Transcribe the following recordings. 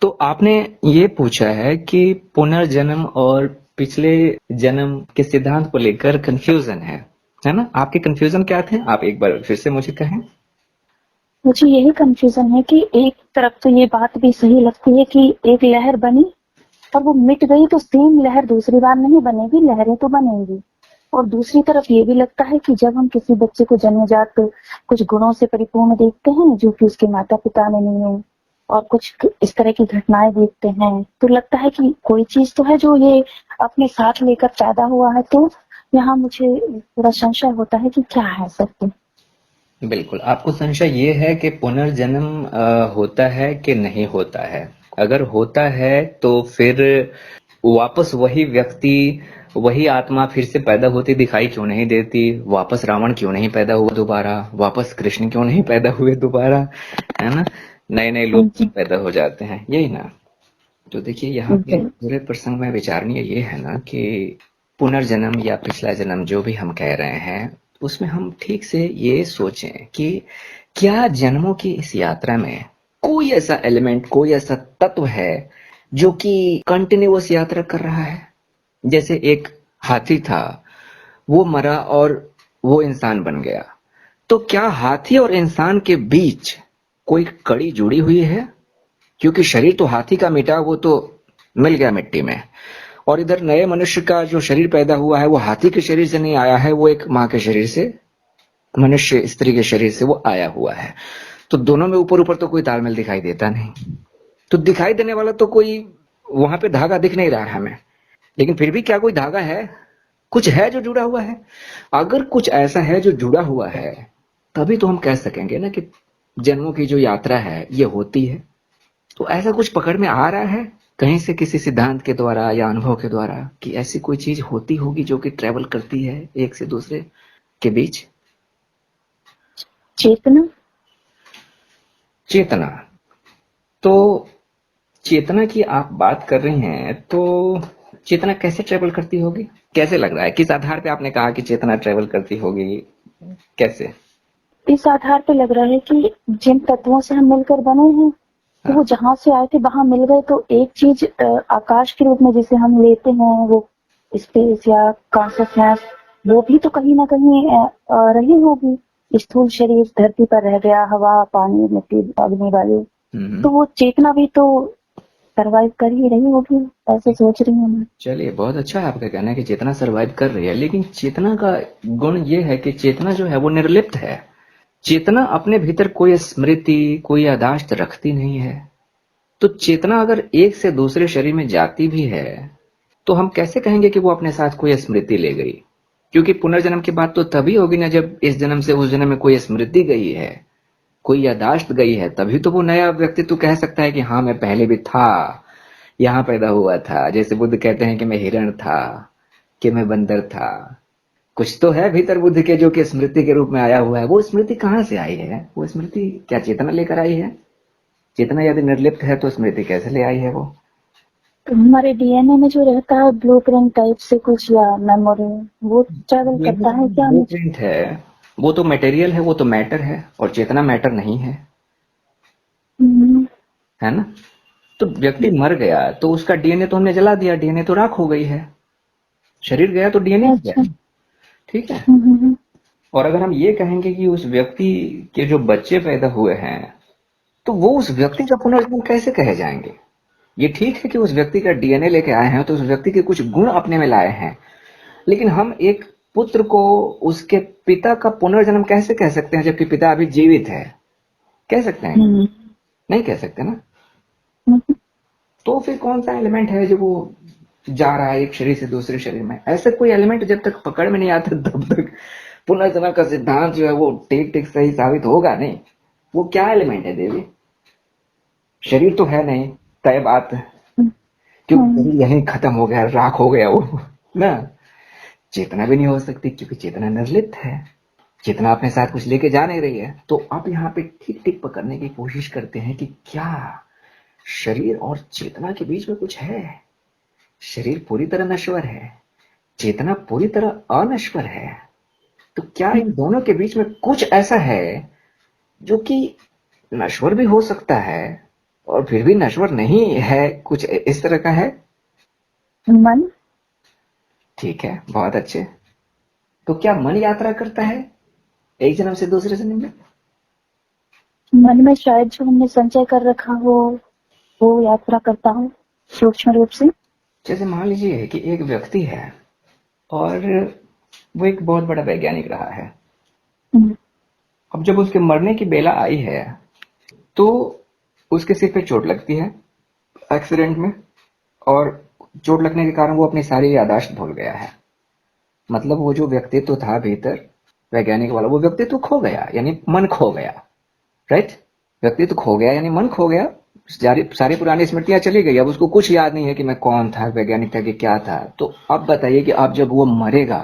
तो आपने ये पूछा है कि पुनर्जन्म और पिछले जन्म के सिद्धांत को लेकर कंफ्यूजन है ना? आपके कंफ्यूजन क्या थे? आप एक बार फिर से मुझे कहें। मुझे यही कंफ्यूजन है कि एक तरफ तो ये बात भी सही लगती है कि एक लहर बनी और वो मिट गई तो सेम लहर दूसरी बार नहीं बनेगी, लहरें तो बनेंगी। और दूसरी तरफ ये भी लगता है कि जब हम किसी बच्चे को जन्मजात कुछ गुणों से परिपूर्ण देखते हैं जो कि उसके माता पिता में नहीं है, और कुछ इस तरह की घटनाएं देखते हैं, तो लगता है कि कोई चीज तो है जो ये अपने साथ लेकर पैदा हुआ है। तो यहाँ मुझे थोड़ा संशय होता है कि क्या है सत्य। बिल्कुल, आपको संशय ये है कि पुनर्जन्म होता है कि नहीं होता है? अगर होता है तो फिर वापस वही व्यक्ति, वही आत्मा फिर से पैदा होती दिखाई क्यों नहीं देती? वापस रावण क्यों नहीं पैदा हुआ दोबारा? वापस कृष्ण क्यों नहीं पैदा हुए दोबारा? है ना? नए नए लोग क्यों पैदा हो जाते हैं, यही ना? तो देखिए, यहाँ पे पूरे प्रसंग में विचारणीय ये है ना कि पुनर्जन्म या पिछला जन्म जो भी हम कह रहे हैं, उसमें हम ठीक से ये सोचें कि क्या जन्मों की इस यात्रा में कोई ऐसा एलिमेंट, कोई ऐसा तत्व है जो कि कंटिन्यूअस यात्रा कर रहा है? जैसे एक हाथी था, वो मरा और वो इंसान बन गया। तो क्या हाथी और इंसान के बीच कोई कड़ी जुड़ी हुई है? क्योंकि शरीर तो हाथी का मिटा, वो तो मिल गया मिट्टी में, और इधर नए मनुष्य का जो शरीर पैदा हुआ है वो हाथी के शरीर से नहीं आया है, वो एक माँ के शरीर से, मनुष्य स्त्री के शरीर से वो आया हुआ है। तो दोनों में ऊपर ऊपर तो कोई तालमेल दिखाई देता नहीं। तो दिखाई देने वाला तो कोई वहां पे धागा दिख नहीं रहा है हमें, लेकिन फिर भी क्या कोई धागा है? कुछ है जो जुड़ा हुआ है? अगर कुछ ऐसा है जो जुड़ा हुआ है, तभी तो हम कह सकेंगे ना कि जन्मों की जो यात्रा है ये होती है। तो ऐसा कुछ पकड़ में आ रहा है कहीं से, किसी सिद्धांत के द्वारा या अनुभव के द्वारा, कि ऐसी कोई चीज होती होगी जो कि ट्रेवल करती है एक से दूसरे के बीच? चेतना। चेतना। तो चेतना की आप बात कर रही हैं, तो चेतना कैसे ट्रेवल करती होगी? कैसे लग रहा है, किस आधार पे आपने कहा कि चेतना ट्रेवल करती होगी? कैसे? इस आधार पे लग रहा है कि जिन तत्वों से हम मिलकर बने हैं, तो वो हाँ। जहाँ से आए थे वहां मिल गए। तो एक चीज आकाश के रूप में जिसे हम लेते हैं, वो स्पेस या कॉन्शसनेस, वो भी तो कहीं ना कहीं रही होगी। स्थूल शरीर धरती पर रह गया, हवा पानी मिट्टी अग्नि वायु, तो वो चेतना भी तो सरवाइव कर ही रही होगी, ऐसे सोच रही हूँ मैं। चलिए, बहुत अच्छा है आपका कहना है कि चेतना सरवाइव कर रही है, लेकिन चेतना का गुण ये है कि चेतना जो है वो निर्लिप्त है। चेतना अपने भीतर कोई स्मृति, कोई याददाश्त रखती नहीं है। तो चेतना अगर एक से दूसरे शरीर में जाती भी है, तो हम कैसे कहेंगे कि वो अपने साथ कोई स्मृति ले गई? क्योंकि पुनर्जन्म की बात तो तभी होगी ना जब इस जन्म से उस जन्म में कोई स्मृति गई है, कोई यादाश्त गई है, तभी तो वो नया व्यक्तित्व कह सकता है कि हाँ, मैं पहले भी था, यहाँ पैदा हुआ था। जैसे बुद्ध कहते हैं कि मैं हिरण था, कि मैं बंदर था। कुछ तो है भीतर बुद्ध के जो कि स्मृति के रूप में आया हुआ है। वो स्मृति कहाँ से आई है? वो स्मृति क्या चेतना लेकर आई है? चेतना यदि निर्लिप्त है तो स्मृति कैसे ले आई है वो? तो हमारे डीएनए में जो रहता है ब्लूप्रिंट टाइप से कुछ, या मेमोरी, वो ट्रेवल ये करता है क्या? ब्लूप्रिंट है, वो तो मटेरियल है, वो तो मैटर है, और चेतना मैटर नहीं है, मुझे है ना? तो व्यक्ति मर गया तो उसका डीएनए तो हमने जला दिया, डीएनए तो राख हो गई है। शरीर गया तो डीएनए गया, अच्छा। ठीक है। हम्म। और अगर हम ये कहेंगे कि उस व्यक्ति के जो बच्चे पैदा हुए हैं, तो वो उस व्यक्ति का पुनर्जन्म कैसे कहे जाएंगे? ये ठीक है कि उस व्यक्ति का डीएनए लेके आए हैं, तो उस व्यक्ति के कुछ गुण अपने में लाए हैं, लेकिन हम एक पुत्र को उसके पिता का पुनर्जन्म कैसे कह सकते हैं जबकि पिता अभी जीवित है? कह सकते हैं? हम्म। नहीं कह सकते ना। हम्म। तो फिर कौन सा एलिमेंट है जो वो जा रहा है एक शरीर से दूसरे शरीर में? ऐसा कोई एलिमेंट जब तक पकड़ में नहीं आता तब तक पुनर्जन्म का सिद्धांत जो है वो ठीक ठीक सही साबित होगा नहीं। वो क्या एलिमेंट है देवी? शरीर तो है नहीं, तय बात, क्योंकि हम्म। शरीर यहीं खत्म हो गया, राख हो गया वो ना। चेतना भी नहीं हो सकती क्योंकि चेतना निर्लिप्त है, चेतना अपने साथ कुछ लेके जा नहीं रही है। तो आप यहाँ पे ठीक ठीक पकड़ने की कोशिश करते हैं कि क्या शरीर और चेतना के बीच में कुछ है? शरीर पूरी तरह नश्वर है, चेतना पूरी तरह अनश्वर है। तो क्या इन दोनों के बीच में कुछ ऐसा है जो कि नश्वर भी हो सकता है और फिर भी नश्वर नहीं है, कुछ इस तरह का है। मन। ठीक है, बहुत अच्छे। तो क्या मन यात्रा करता है एक जन्म से दूसरे जन्म में? मन में शायद जो हमने संचय कर रखा हो वो यात्रा करता हो सूक्ष्म रूप से। जैसे मान लीजिए कि एक व्यक्ति है और वो एक बहुत बड़ा वैज्ञानिक रहा है। हम्म, अब जब उसके मरने की बेला आई है तो उसके सिर पे चोट लगती है एक्सीडेंट में, और चोट लगने के कारण वो अपनी सारी याददाश्त भूल गया है। मतलब वो जो व्यक्तित्व था भीतर वैज्ञानिक वाला, वो व्यक्तित्व खो गया, यानी मन खो गया। राइट? व्यक्तित्व खो गया यानी मन खो गया। सारी सारी पुरानी स्मृतियां चली गई, अब उसको कुछ याद नहीं है कि मैं कौन था, वैज्ञानिक था कि क्या था। तो अब बताइए कि अब जब वो मरेगा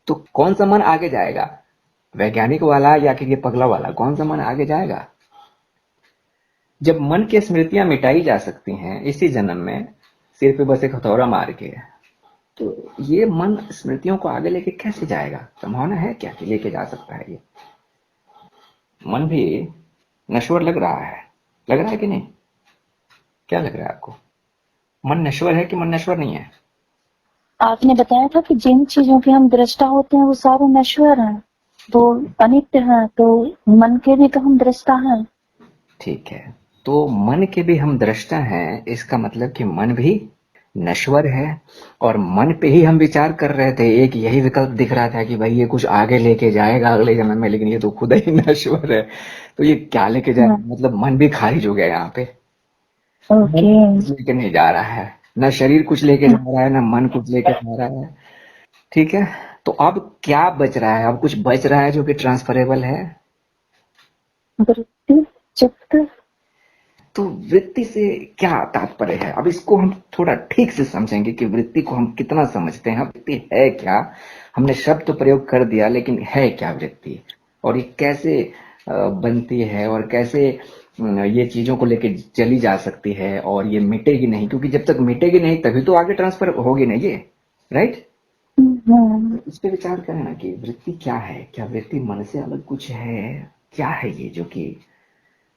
तो कौन सा मन आगे जाएगा, वैज्ञानिक वाला या कि ये पगला वाला? कौन सा मन आगे जाएगा? जब मन की स्मृतियां मिटाई जा सकती हैं इसी जन्म में, सिर पे बस एक हथौड़ा मार के, तो ये मन स्मृतियों को आगे लेके कैसे जाएगा? संभावना है क्या कि लेके जा सकता है? ये मन भी नश्वर लग रहा है कि नहीं? क्या लग रहा है आपको? मन नश्वर है कि मन नश्वर नहीं है? आपने बताया था कि जिन चीजों के हम दृष्टा होते हैं वो सारे नश्वर हैं, तो अनित्य हैं, तो मन के भी तो हम दृष्टा हैं। ठीक है, तो मन के भी हम दृष्टा हैं, इसका मतलब कि मन भी नश्वर है। और मन पे ही हम विचार कर रहे थे, एक यही विकल्प दिख रहा था कि भाई ये कुछ आगे लेके जाएगा अगले जन्म में, लेकिन ये तो खुद ही नश्वर है। तो ये क्या लेके जाएगा? मतलब मन भी खारिज हो गया यहाँ पे। मन ओके। कुछ लेके नहीं जा रहा है, ना शरीर कुछ लेके जा रहा है, ना मन कुछ लेके जा रहा है। ठीक है, तो अब क्या बच रहा है? अब कुछ बच रहा है जो कि ट्रांसफरेबल है। वृत्ति, चित्त। तो वृत्ति से क्या तात्पर्य है? अब इसको हम थोड़ा ठीक से समझेंगे कि वृत्ति को हम कितना समझते हैं, वृत्ति है क्या। हमने शब्द तो प्रयोग कर दिया, लेकिन है क्या वृत्ति, और ये कैसे बनती है, और कैसे ये चीजों को लेके चली जा सकती है, और ये मिटेगी नहीं, क्योंकि जब तक मिटेगी नहीं तभी तो आगे ट्रांसफर होगी नहीं ये। राइट? इस पे विचार करें ना कि वृत्ति क्या है, क्या वृत्ति मन से अलग कुछ है? क्या है ये जो कि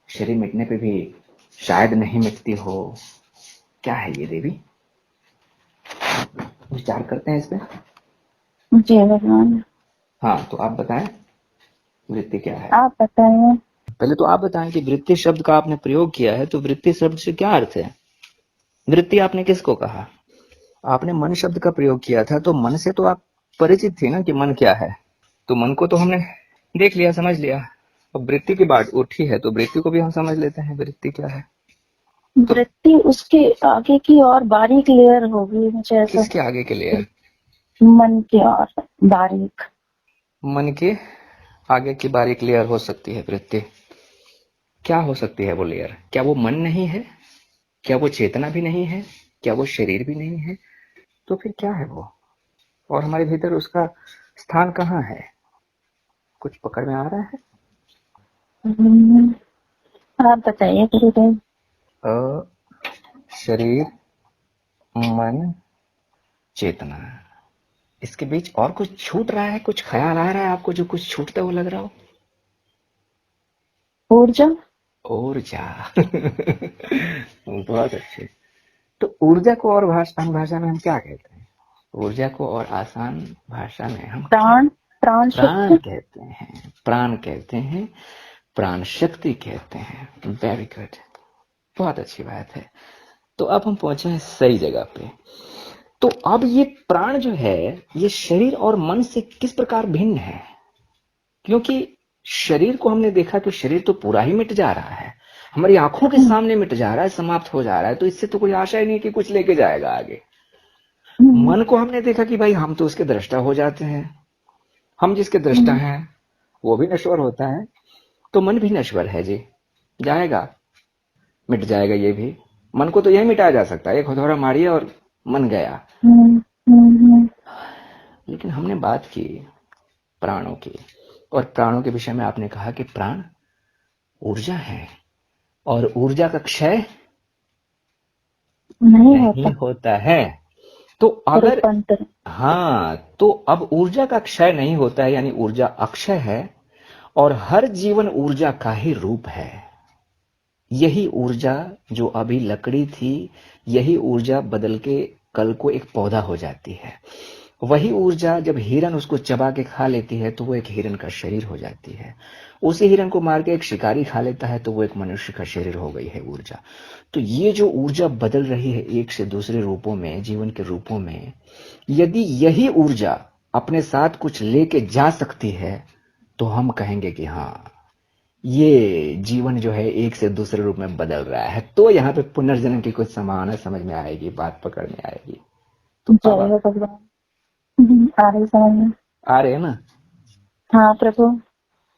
शरीर मिटने पे भी शायद नहीं मिटती हो? क्या है ये देवी? विचार करते हैं इस पे। जय भगवान। हाँ, तो आप बताएं वृत्ति क्या है। आप बताइए। पहले तो आप बताएं कि वृत्ति शब्द का आपने प्रयोग किया है, तो वृत्ति शब्द से क्या अर्थ है? वृत्ति आपने किसको कहा? आपने मन शब्द का प्रयोग किया था, तो मन से तो आप परिचित थी ना कि मन क्या है। तो मन को तो हमने देख लिया, समझ लिया। अब वृत्ति की बात उठी है तो वृत्ति को भी हम समझ लेते हैं वृत्ति क्या है। तो वृत्ति उसके आगे की और बारीक लेयर होगी, मुझे ऐसा। किसके आगे के लिए? मन की और बारीक। मन के आगे की बारीक लेयर हो सकती है वृत्ति। क्या हो सकती है वो लेयर? क्या वो मन नहीं है? क्या वो चेतना भी नहीं है? क्या वो शरीर भी नहीं है? तो फिर क्या है वो? और हमारे भीतर उसका स्थान कहाँ है? कुछ पकड़ में आ रहा है? हम्म, आप बताइए गुरुदेव। शरीर, मन, चेतना, इसके बीच और कुछ छूट रहा है? कुछ ख्याल आ रहा है आपको जो कुछ छूटता हुआ लग रहा हो? ऊर्जा। ऊर्जा। बहुत अच्छे। तो ऊर्जा को और आसान भाषा में हम क्या कहते हैं? ऊर्जा को और आसान भाषा में हम प्राण। प्राण प्राण शक्ति। कहते हैं। प्राण कहते हैं, प्राण शक्ति कहते हैं। वेरी गुड, बहुत अच्छी बात है। तो अब हम पहुंचे हैं सही जगह पे। तो अब ये प्राण जो है ये शरीर और मन से किस प्रकार भिन्न है? क्योंकि शरीर को हमने देखा कि शरीर तो पूरा ही मिट जा रहा है, हमारी आंखों के सामने मिट जा रहा है, समाप्त हो जा रहा है, तो इससे तो कोई आशा ही नहीं कि कुछ लेके जाएगा आगे। मन को हमने देखा कि भाई हम तो उसके दृष्टा हो जाते हैं, हम जिसके दृष्टा हैं वो भी नश्वर होता है, तो मन भी नश्वर है जी, जाएगा, मिट जाएगा ये भी। मन को तो यही मिटाया जा सकता है, एक हथौड़ा मारिए और मन गया। लेकिन हमने बात की प्राणों की, और प्राणों के विषय में आपने कहा कि प्राण ऊर्जा है, और ऊर्जा का क्षय नहीं होता है। तो अगर रूपांतर। हाँ, तो अब ऊर्जा का क्षय नहीं होता है यानी ऊर्जा अक्षय है, और हर जीवन ऊर्जा का ही रूप है। यही ऊर्जा जो अभी लकड़ी थी, यही ऊर्जा बदल के कल को एक पौधा हो जाती है। वही ऊर्जा जब हिरन उसको चबा के खा लेती है तो वो एक हिरन का शरीर हो जाती है। उसी हिरन को मार के एक शिकारी खा लेता है तो वो एक मनुष्य का शरीर हो गई है ऊर्जा। तो ये जो ऊर्जा बदल रही है एक से दूसरे रूपों में, जीवन के रूपों में, यदि यही ऊर्जा अपने साथ कुछ लेके जा सकती है तो हम कहेंगे कि हाँ, ये जीवन जो है एक से दूसरे रूप में बदल रहा है। तो यहाँ पे पुनर्जन्म की कुछ संभावना समझ में आएगी, बात पकड़ में आएगी। तो अब जय हो भगवान। आ रही समझ में। आ रहे हैं ना? हाँ प्रभु।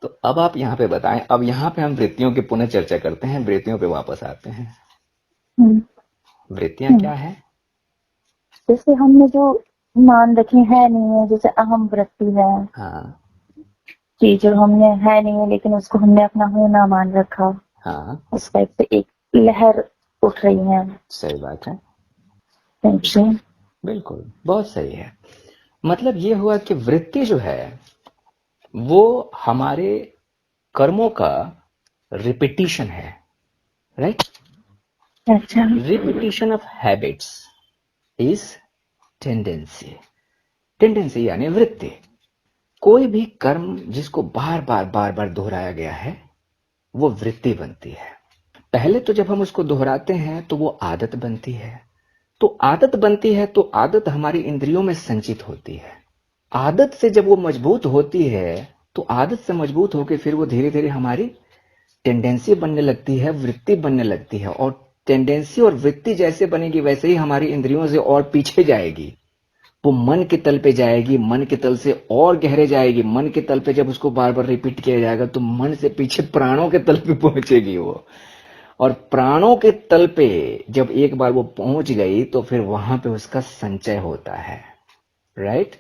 तो अब आप यहाँ पे बताएं। अब यहाँ पे हम वृत्तियों की पुनः चर्चा करते हैं, वृत्तियों पे वापस आते हैं। हम्म, वृत्तियां क्या है? जैसे हमने जो मान रखे है नहीं है, जैसे अहम वृत्ति है हाँ कि जो हमने है नहीं है लेकिन उसको हमने अपना होना मान रखा, हाँ, उस टाइप से एक लहर उठ रही है सही बात है, टाइप से। बिल्कुल, बहुत सही है। मतलब ये हुआ कि वृत्ति जो है वो हमारे कर्मों का रिपीटिशन है, राइट? अच्छा। Repetition of habits is tendency. Tendency यानी वृत्ति। कोई भी कर्म जिसको बार बार बार बार दोहराया गया है वो वृत्ति बनती है। पहले तो जब हम उसको दोहराते हैं तो वो आदत बनती है। तो आदत बनती है तो आदत हमारी इंद्रियों में संचित होती है। आदत से जब वो मजबूत होती है तो आदत से मजबूत होकर फिर वो धीरे धीरे हमारी टेंडेंसी बनने लगती है, वृत्ति बनने लगती है। और टेंडेंसी और वृत्ति जैसे बनेगी वैसे ही हमारी इंद्रियों से और पीछे जाएगी, वो मन के तल पे जाएगी, मन के तल से और गहरे जाएगी। मन के तल पे जब उसको बार बार रिपीट किया जाएगा तो मन से पीछे प्राणों के तल पे पहुंचेगी वो। और प्राणों के तल पे जब एक बार वो पहुंच गई तो फिर वहां पे उसका संचय होता है, राइट?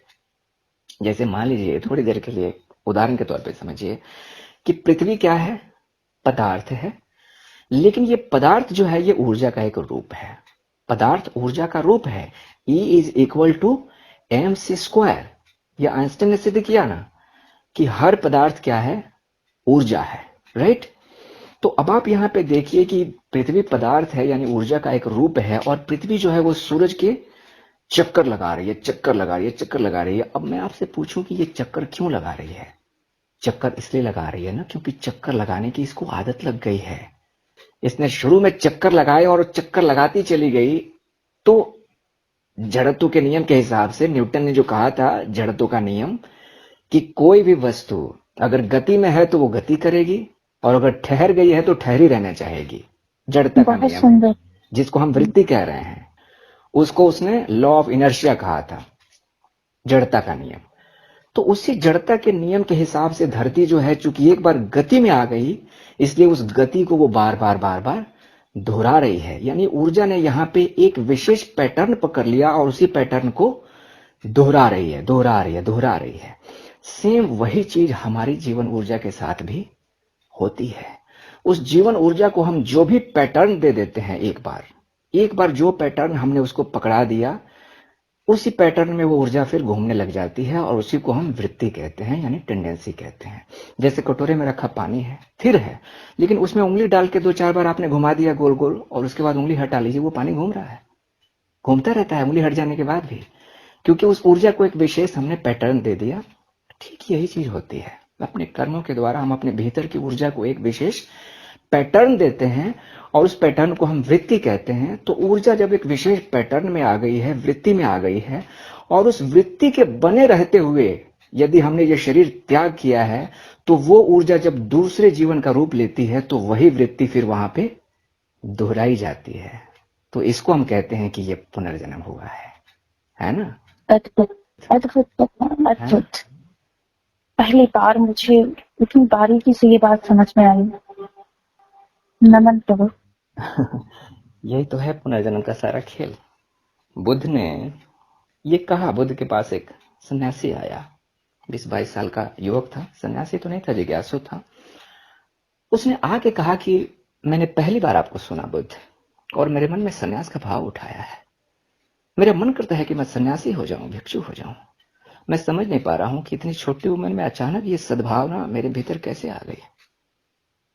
जैसे मान लीजिए, थोड़ी देर के लिए उदाहरण के तौर पे समझिए कि पृथ्वी क्या है? पदार्थ है। लेकिन ये पदार्थ जो है ये ऊर्जा का एक रूप है। पदार्थ ऊर्जा का रूप है। E is equal to mc²। यह आइंस्टाइन ने सिद्ध किया ना कि हर पदार्थ क्या है? ऊर्जा है, राइट? तो अब आप यहां पे देखिए कि पृथ्वी पदार्थ है यानी ऊर्जा का एक रूप है, और पृथ्वी जो है वो सूरज के चक्कर लगा रही है, चक्कर लगा रही है, चक्कर लगा रही है। अब मैं आपसे पूछूं कि ये चक्कर क्यों लगा रही है? चक्कर इसलिए लगा रही है ना क्योंकि चक्कर लगाने की इसको आदत लग गई है। इसने शुरू में चक्कर लगाए और चक्कर लगाती चली गई। तो जड़त्व के नियम के हिसाब से न्यूटन ने जो कहा था, जड़त्व का नियम, कि कोई भी वस्तु अगर गति में है तो वो गति करेगी और अगर ठहर गई है तो ठहरी रहना चाहेगी। जड़ता का बहुत नियम है, सुंदर। जिसको हम वृत्ति कह रहे हैं। उसको उसने लॉ ऑफ इनर्शिया कहा था, जड़ता का नियम। तो उसी जड़ता के नियम के हिसाब से धरती जो है, चूंकि एक बार गति में आ गई, इसलिए उस गति को वो बार बार बार बार दोहरा रही है। यानी ऊर्जा ने यहां पे एक विशेष पैटर्न पकड़ लिया और उसी पैटर्न को दोहरा रही है, दोहरा रही है, दोहरा रही है। सेम वही चीज हमारी जीवन ऊर्जा के साथ भी होती है। उस जीवन ऊर्जा को हम जो भी पैटर्न दे देते हैं, एक बार जो पैटर्न हमने उसको पकड़ा दिया, उसी पैटर्न में वो ऊर्जा फिर घूमने लग जाती है और उसी को हम वृत्ति कहते हैं, यानी टेंडेंसी कहते हैं। जैसे कटोरे में रखा पानी है, स्थिर है, लेकिन उसमें उंगली डाल के 2-4 बार आपने घुमा दिया गोल गोल और उसके बाद उंगली हटा लीजिए, वो पानी घूम रहा है, घूमता रहता है उंगली हट जाने के बाद भी, क्योंकि उस ऊर्जा को एक विशेष हमने पैटर्न दे दिया। ठीक यही चीज होती है। अपने कर्मों के द्वारा हम अपने भीतर की ऊर्जा को एक विशेष पैटर्न देते हैं और उस पैटर्न को हम वृत्ति कहते हैं। तो ऊर्जा जब एक विशेष पैटर्न में आ गई है, वृत्ति में आ गई है, और उस वृत्ति के बने रहते हुए यदि हमने ये शरीर त्याग किया है, तो वो ऊर्जा जब दूसरे जीवन का रूप लेती है तो वही वृत्ति फिर वहां पे दोहराई जाती है। तो इसको हम कहते हैं कि ये पुनर्जन्म हुआ है ना? अद्भुत अद्भुत अद्भुत। पहली बार मुझे इतनी बारीकी से ये बात समझ में आई। नमन प्रभु। यही तो है पुनर्जन्म का सारा खेल। बुद्ध ने ये कहा, बुद्ध के पास एक सन्यासी आया, 20-22 साल का युवक था, सन्यासी तो नहीं था, जिज्ञासु था। उसने आके कहा कि मैंने पहली बार आपको सुना बुद्ध, और मेरे मन में सन्यास का भाव उठाया है। मेरा मन करता है कि मैं सन्यासी हो जाऊं, भिक्षु हो जाऊं। मैं समझ नहीं पा रहा हूं कि इतनी छोटी उम्र में अचानक ये सद्भावना मेरे भीतर कैसे आ गई।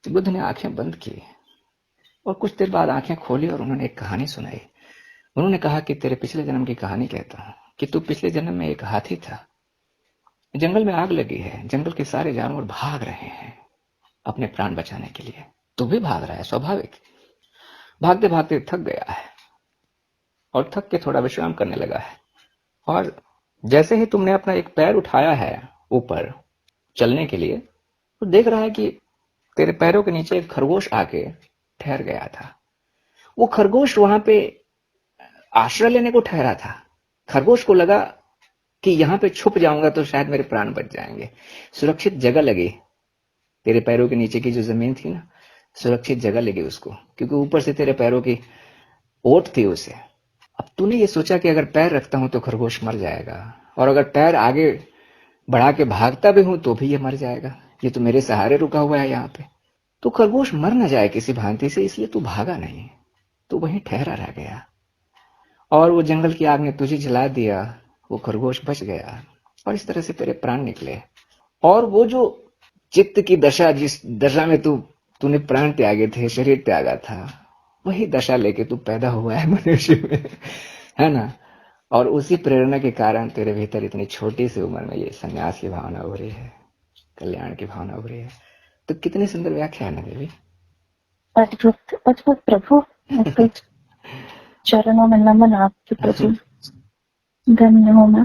तो बुद्ध ने आंखें बंद की और कुछ देर बाद आंखें खोली और उन्होंने एक कहानी सुनाई। उन्होंने कहा कि तेरे पिछले जन्म की कहानी कहता हूँ कि तू पिछले जन्म में एक हाथी था। जंगल में आग लगी है, जंगल के सारे जानवर भाग रहे हैं अपने प्राण बचाने के लिए। तू भी भाग रहा है, स्वाभाविक। भागते भागते थक गया है और थक के थोड़ा विश्राम करने लगा है। और जैसे ही तुमने अपना एक पैर उठाया है ऊपर चलने के लिए, तो देख रहा है कि तेरे पैरों के नीचे एक खरगोश आके ठहर गया था। वो खरगोश वहां पे आश्रय लेने को ठहरा था। खरगोश को लगा कि यहां पे छुप जाऊंगा तो शायद मेरे प्राण बच जाएंगे। सुरक्षित जगह लगी, तेरे पैरों के नीचे की जो जमीन थी ना, सुरक्षित जगह लगी उसको, क्योंकि ऊपर से तेरे पैरों की ओट थी उसे। अब तूने ये सोचा कि अगर पैर रखता हूं तो खरगोश मर जाएगा, और अगर पैर आगे बढ़ा के भागता भी हूं तो भी ये मर जाएगा। ये तो मेरे सहारे रुका हुआ है यहाँ पे, तो खरगोश मर न जाए किसी भांति से, इसलिए तू भागा नहीं, तू वहीं ठहरा रह गया। और वो जंगल की आग ने तुझे जला दिया, वो खरगोश बच गया, और इस तरह से तेरे प्राण निकले। और वो जो चित्त की दशा, जिस दशा में तूने प्राण त्यागे थे, शरीर त्यागा था, वही दशा लेके तू पैदा हुआ है मनुष्य में, है ना। और उसी प्रेरणा के कारण तेरे भीतर इतनी छोटी सी उम्र में ये संन्यास की भावना हो रही है, कल्याण की भावना हो रही है। तो कितनी सुंदर व्याख्या है ना देवी। अद्भुत अद्भुत प्रभु, आपके चरणों में नमन, आपके प्रभु, धन्य हूँ मैं।